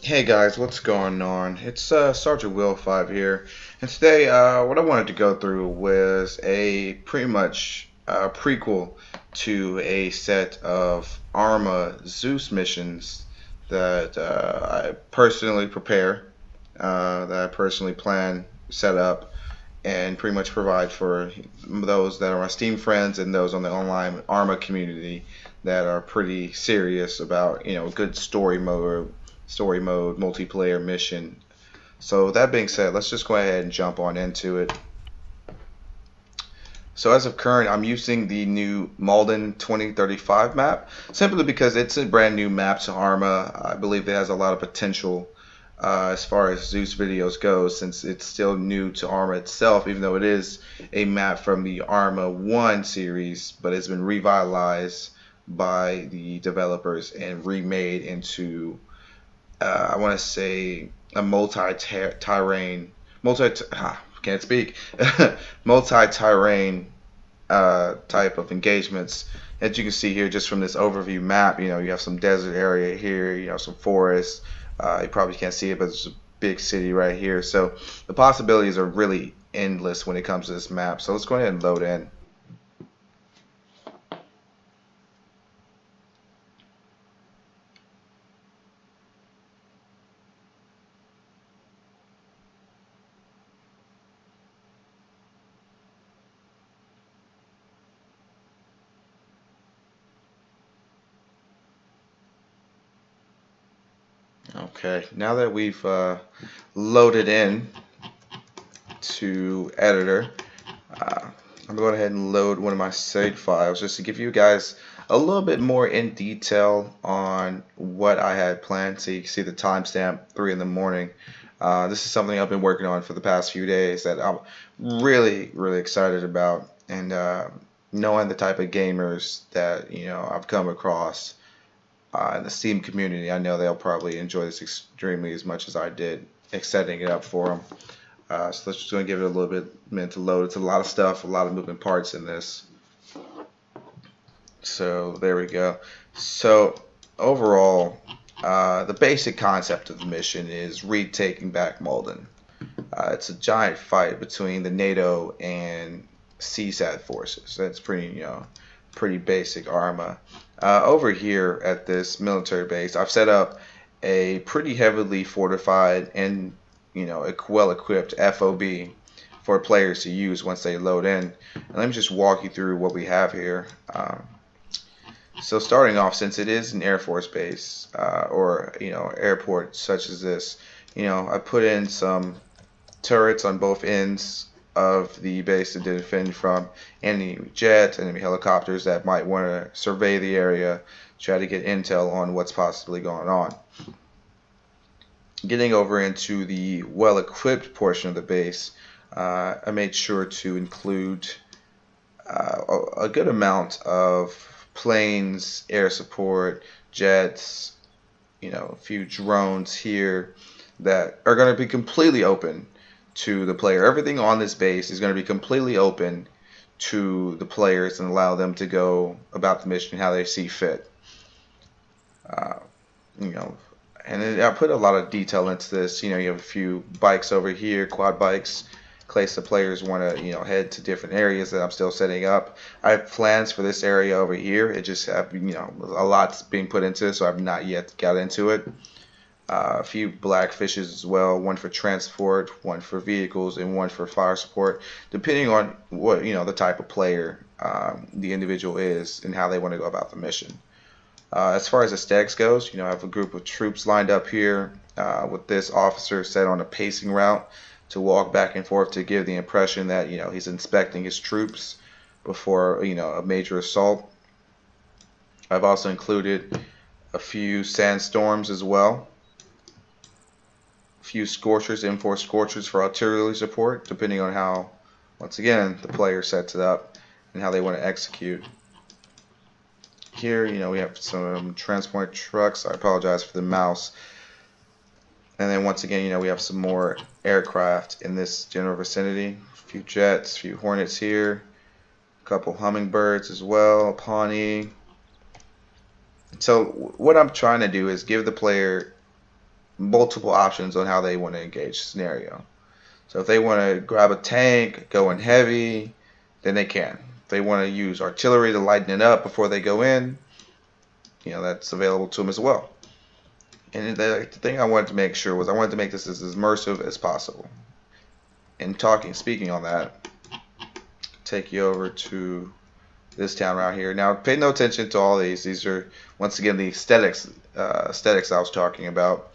Hey guys, what's going on? It's Sergeant Will 5 here, and today what I wanted to go through was a pretty much prequel to a set of ArmA Zeus missions that I personally prepare, that I personally plan, set up, and pretty much provide for those that are my Steam friends and those on the online ArmA community that are pretty serious about good story mode multiplayer mission. So that being said, let's just go ahead and jump on into it. So as of current, I'm using the new Malden 2035 map simply because it's a brand new map to ArmA. I believe it has a lot of potential as far as Zeus videos go, since it's still new to ArmA itself, even though it is a map from the ArmA 1 series, but it's been revitalized by the developers and remade into I want to say a multi-terrain, can't speak, multi-terrain type of engagements. As you can see here, just from this overview map, you have some desert area here, some forest. You probably can't see it, but there's a big city right here. So the possibilities are really endless when it comes to this map. So let's go ahead and load in. Okay, now that we've loaded in to editor, I'm going to go ahead and load one of my save files just to give you guys a little bit more in detail on what I had planned. So you can see the timestamp 3 in the morning. This is something I've been working on for the past few days that I'm really excited about, and knowing the type of gamers that I've come across in the Steam community, I know they'll probably enjoy this extremely as much as I did setting it up for them. So let's just going to give it a little bit minute to load. It's a lot of stuff, a lot of moving parts in this. So there we go. So overall, the basic concept of the mission is retaking back Malden. It's a giant fight between the NATO and CSAT forces. That's pretty basic ArmA. Over here at this military base, I've set up a pretty heavily fortified and a well-equipped FOB for players to use once they load in. And let me just walk you through what we have here. So starting off, since it is an Air Force base or airport such as this, I put in some turrets on both ends of the base to defend from enemy jets, enemy helicopters that might want to survey the area, try to get intel on what's possibly going on. Getting over into the well-equipped portion of the base, I made sure to include a good amount of planes, air support, jets, a few drones here that are going to be completely open to the player. Everything on this base is going to be completely open to the players and allow them to go about the mission how they see fit. And I put a lot of detail into this. You have a few bikes over here, quad bikes, in case the players want to head to different areas that I'm still setting up. I have plans for this area over here. It just have a lot's being put into it, so I've not yet got into it. A few black fishes as well, one for transport, one for vehicles, and one for fire support, depending on what the type of player the individual is and how they want to go about the mission. As far as the stacks goes, I have a group of troops lined up here with this officer set on a pacing route to walk back and forth to give the impression that he's inspecting his troops before a major assault. I've also included a few sandstorms as well. Few scorchers, M4 scorchers for artillery support, depending on how, once again, the player sets it up and how they want to execute. Here, we have some transport trucks. I apologize for the mouse. And then once again, we have some more aircraft in this general vicinity. A few jets, a few Hornets here, a couple Hummingbirds as well, a Pawnee. So what I'm trying to do is give the player multiple options on how they want to engage scenario. So if they want to grab a tank, go in heavy, then they can. If they want to use artillery to lighten it up before they go in, that's available to them as well. And the thing I wanted to make sure was I wanted to make this as immersive as possible. And speaking on that, take you over to this town right here. Now, pay no attention to all these. These are, once again, the aesthetics I was talking about.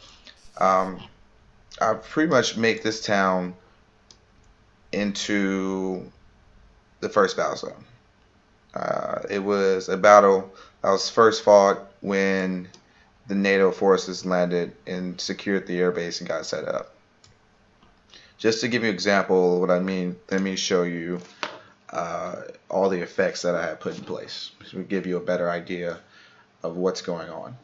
I pretty much make this town into the first battle zone. It was a battle that was first fought when the NATO forces landed and secured the airbase and got set up. Just to give you an example of what I mean, let me show you all the effects that I have put in place. This will give you a better idea of what's going on.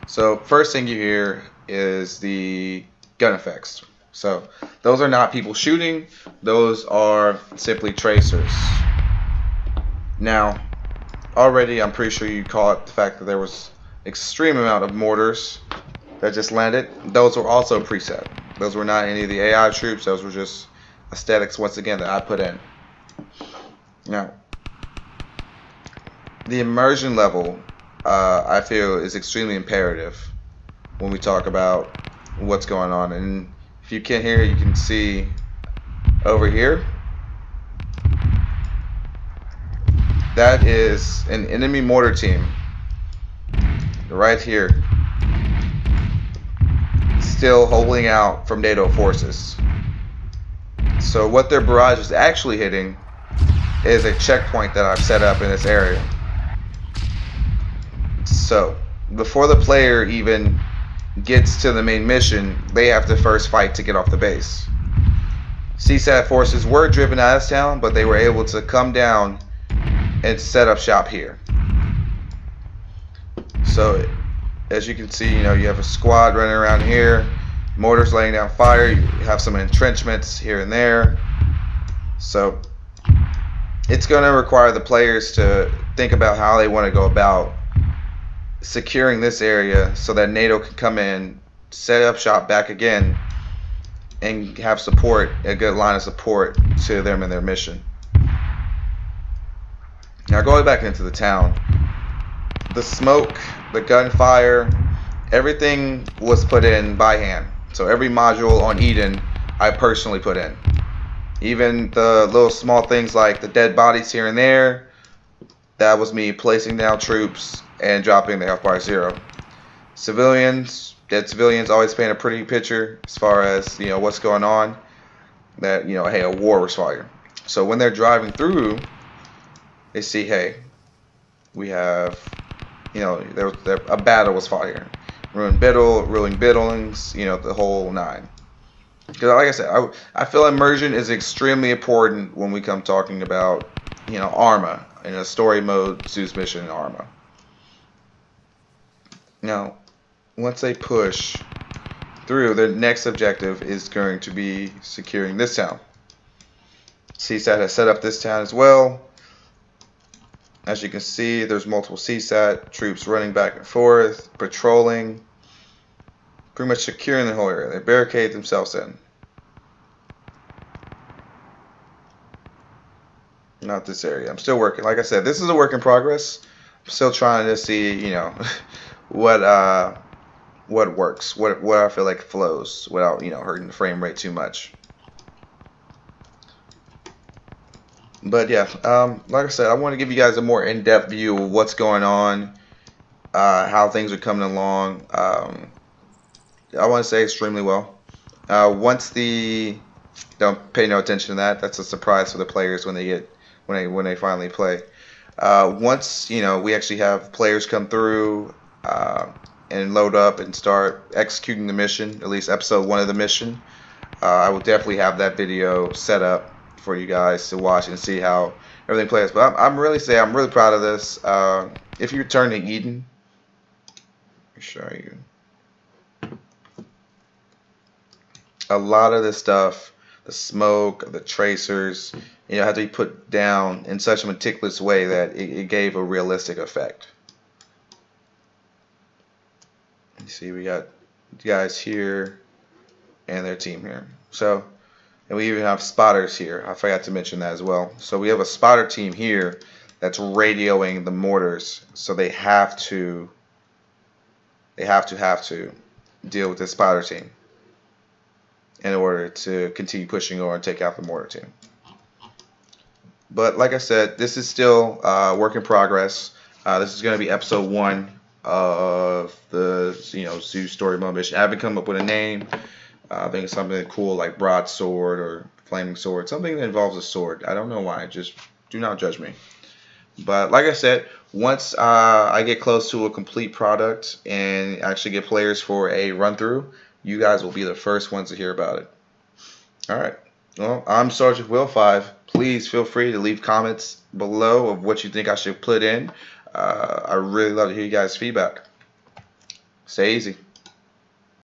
So first thing you hear is the gun effects. So those are not people shooting, those are simply tracers. Now, already I'm pretty sure you caught the fact that there was extreme amount of mortars that just landed. Those were also preset. Those were not any of the AI troops, those were just aesthetics once again that I put in. Now, the immersion level I feel is extremely imperative when we talk about what's going on. And if you can't hear, you can see over here. That is an enemy mortar team right here, still holding out from NATO forces. So what their barrage is actually hitting is a checkpoint that I've set up in this area. So before the player even gets to the main mission, they have to first fight to get off the base. CSAT forces were driven out of town, but they were able to come down and set up shop here. So as you can see, you have a squad running around here, mortars laying down fire, you have some entrenchments here and there. So it's going to require the players to think about how they want to go about securing this area so that NATO can come in, set up shop back again, and have support, a good line of support to them in their mission. Now going back into the town, the smoke, the gunfire, everything was put in by hand. So every module on Eden I personally put in. Even the little small things like the dead bodies here and there, that was me placing down troops and dropping the health bar 0. Civilians, dead civilians, always paint a pretty picture as far as what's going on. That hey, a war was fighting. So when they're driving through, they see, hey, we have, a battle was fought here. Ruined buildings, the whole nine. Because like I said, I feel immersion is extremely important when we come talking about, ArmA in a story mode Zeus mission in ArmA. Now, once they push through, their next objective is going to be securing this town. CSAT has set up this town as well. As you can see, there's multiple CSAT troops running back and forth, patrolling, pretty much securing the whole area. They barricade themselves in. Not this area. I'm still working. Like I said, this is a work in progress. I'm still trying to see, what works, what I feel like flows without, hurting the frame rate too much. But yeah, like I said, I want to give you guys a more in-depth view of what's going on, how things are coming along. I want to say extremely well. Don't pay no attention to that. That's a surprise for the players when they finally play. Once we actually have players come through and load up and start executing the mission, at least episode 1 of the mission, I will definitely have that video set up for you guys to watch and see how everything plays. But I'm really proud of this. If you return to Eden, let me show you. A lot of this stuff the smoke, the tracers, had to be put down in such a meticulous way that it gave a realistic effect. You see, we got guys here and their team here. So, and we even have spotters here. I forgot to mention that as well. So we have a spotter team here that's radioing the mortars, so they have to deal with this spotter team in order to continue pushing over and take out the mortar team. But like I said, this is still work in progress. This is going to be episode 1 of the Zeus story mode mission. I haven't come up with a name. I think it's something cool like broadsword or flaming sword, something that involves a sword. I don't know why. Just do not judge me. But like I said, once I get close to a complete product and actually get players for a run through, you guys will be the first ones to hear about it. Alright, well, I'm Sergeant Will 5. Please feel free to leave comments below of what you think I should put in. I really love to hear you guys' feedback. Stay easy.